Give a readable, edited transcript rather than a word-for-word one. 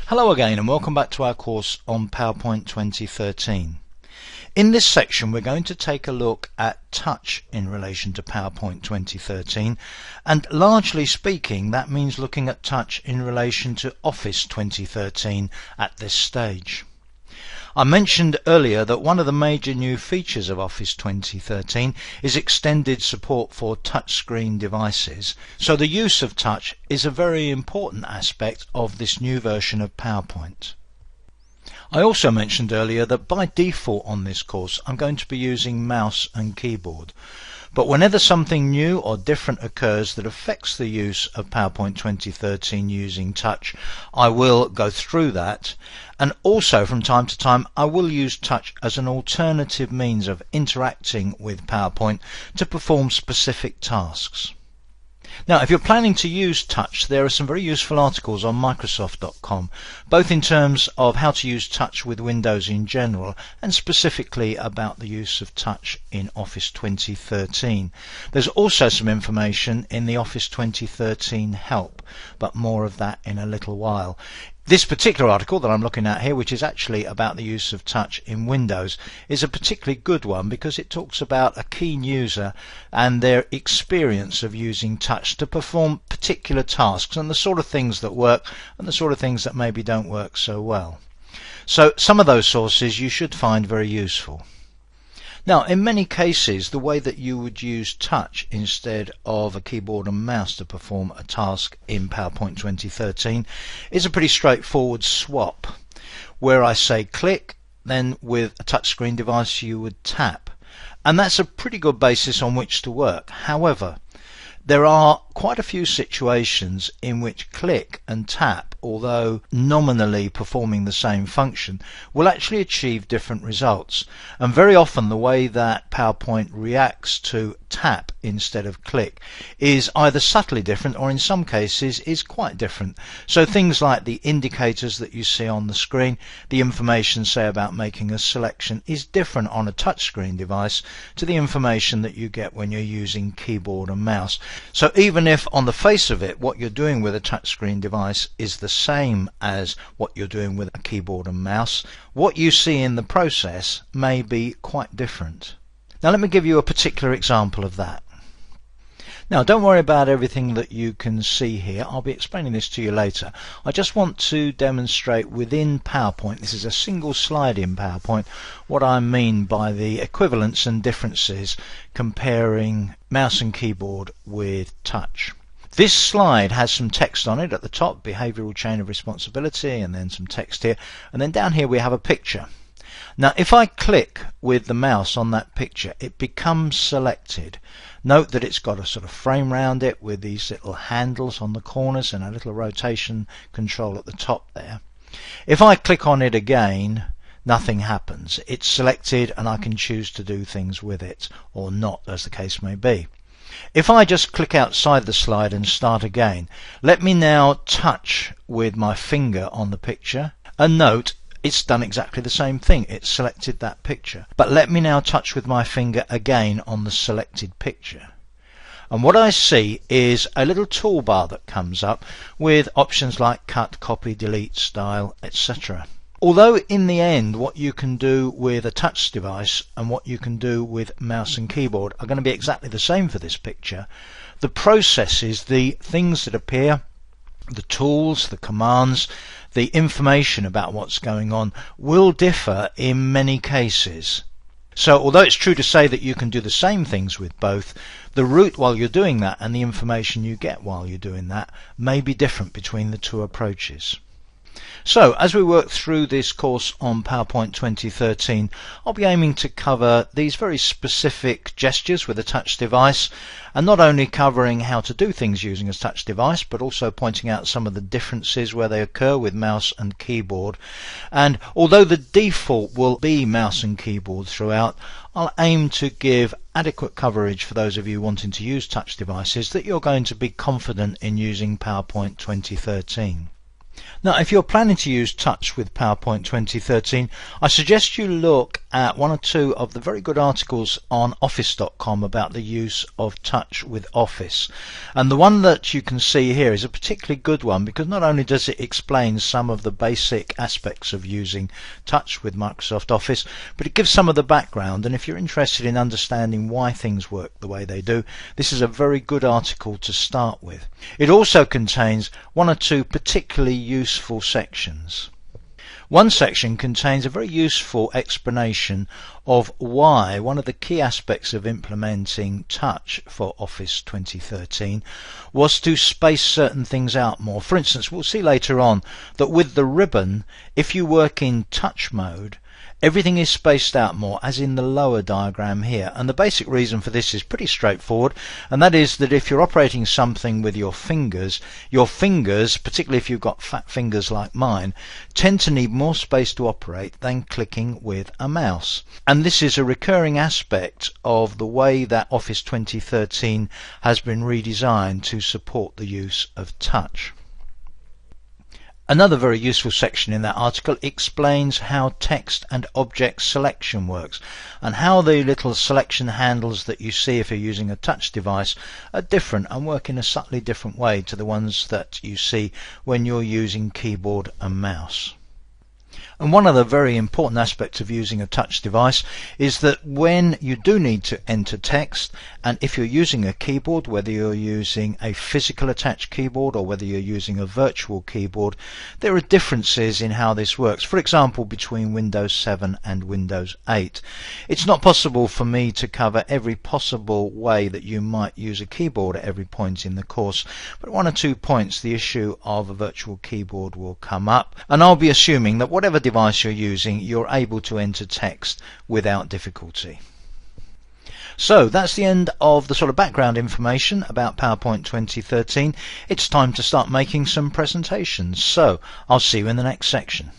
Hello again and welcome back to our course on PowerPoint 2013. In this section we're going to take a look at touch in relation to PowerPoint 2013, and largely speaking that means looking at touch in relation to Office 2013 at this stage. I mentioned earlier that one of the major new features of Office 2013 is extended support for touchscreen devices, so the use of touch is a very important aspect of this new version of PowerPoint. I also mentioned earlier that by default on this course I'm going to be using mouse and keyboard. But whenever something new or different occurs that affects the use of PowerPoint 2013 using touch, I will go through that, and also from time to time I will use touch as an alternative means of interacting with PowerPoint to perform specific tasks. Now, if you're planning to use touch, there are some very useful articles on Microsoft.com, both in terms of how to use touch with Windows in general and specifically about the use of touch in Office 2013. There's also some information in the Office 2013 help, but more of that in a little while. This particular article that I'm looking at here, which is actually about the use of touch in Windows, is a particularly good one because it talks about a keen user and their experience of using touch to perform particular tasks and the sort of things that work and the sort of things that maybe don't work so well. So some of those sources you should find very useful. Now, in many cases, the way that you would use touch instead of a keyboard and mouse to perform a task in PowerPoint 2013 is a pretty straightforward swap, where I say click, then with a touchscreen device you would tap. And that's a pretty good basis on which to work. However, there are quite a few situations in which click and tap, although nominally performing the same function, will actually achieve different results. And very often the way that PowerPoint reacts to tap instead of click is either subtly different or in some cases is quite different. So things like the indicators that you see on the screen, the information say about making a selection, is different on a touchscreen device to the information that you get when you're using keyboard and mouse. So even if on the face of it what you're doing with a touchscreen device is the same as what you're doing with a keyboard and mouse, what you see in the process may be quite different. Now let me give you a particular example of that. Now don't worry about everything that you can see here, I'll be explaining this to you later. I just want to demonstrate within PowerPoint, this is a single slide in PowerPoint, what I mean by the equivalence and differences comparing mouse and keyboard with touch. This slide has some text on it at the top, behavioural chain of responsibility, and then some text here, and then down here we have a picture. Now if I click with the mouse on that picture, it becomes selected. Note that it's got a sort of frame round it with these little handles on the corners and a little rotation control at the top there. If I click on it again, nothing happens. It's selected and I can choose to do things with it or not, as the case may be. If I just click outside the slide and start again, let me now touch with my finger on the picture, and note it's done exactly the same thing. It's selected that picture. But let me now touch with my finger again on the selected picture. And what I see is a little toolbar that comes up with options like cut, copy, delete, style, etc. Although in the end what you can do with a touch device and what you can do with mouse and keyboard are going to be exactly the same for this picture, the processes, the things that appear, the tools, the commands, the information about what's going on will differ in many cases. So although it's true to say that you can do the same things with both, the route while you're doing that and the information you get while you're doing that may be different between the two approaches. So as we work through this course on PowerPoint 2013, I'll be aiming to cover these very specific gestures with a touch device, and not only covering how to do things using a touch device, but also pointing out some of the differences where they occur with mouse and keyboard. And although the default will be mouse and keyboard throughout, I'll aim to give adequate coverage for those of you wanting to use touch devices that you're going to be confident in using PowerPoint 2013. Now, if you're planning to use Touch with PowerPoint 2013, I suggest you look at one or two of the very good articles on office.com about the use of Touch with Office. And the one that you can see here is a particularly good one because not only does it explain some of the basic aspects of using Touch with Microsoft Office, but it gives some of the background. And if you're interested in understanding why things work the way they do, this is a very good article to start with. It also contains one or two particularly useful sections. One section contains a very useful explanation of why one of the key aspects of implementing Touch for Office 2013 was to space certain things out more. For instance, we'll see later on that with the ribbon, if you work in Touch mode, everything is spaced out more, as in the lower diagram here. And the basic reason for this is pretty straightforward, and that is that if you're operating something with your fingers, particularly if you've got fat fingers like mine, tend to need more space to operate than clicking with a mouse. And this is a recurring aspect of the way that Office 2013 has been redesigned to support the use of Touch. Another very useful section in that article explains how text and object selection works and how the little selection handles that you see if you're using a touch device are different and work in a subtly different way to the ones that you see when you're using keyboard and mouse. And one of the very important aspects of using a touch device is that when you do need to enter text, and if you're using a keyboard, whether you're using a physical attached keyboard or whether you're using a virtual keyboard, there are differences in how this works. For example, between Windows 7 and Windows 8. It's not possible for me to cover every possible way that you might use a keyboard at every point in the course, but one or two points the issue of a virtual keyboard will come up, and I'll be assuming that whatever device you're using, you're able to enter text without difficulty. So that's the end of the sort of background information about PowerPoint 2013. It's time to start making some presentations. So I'll see you in the next section.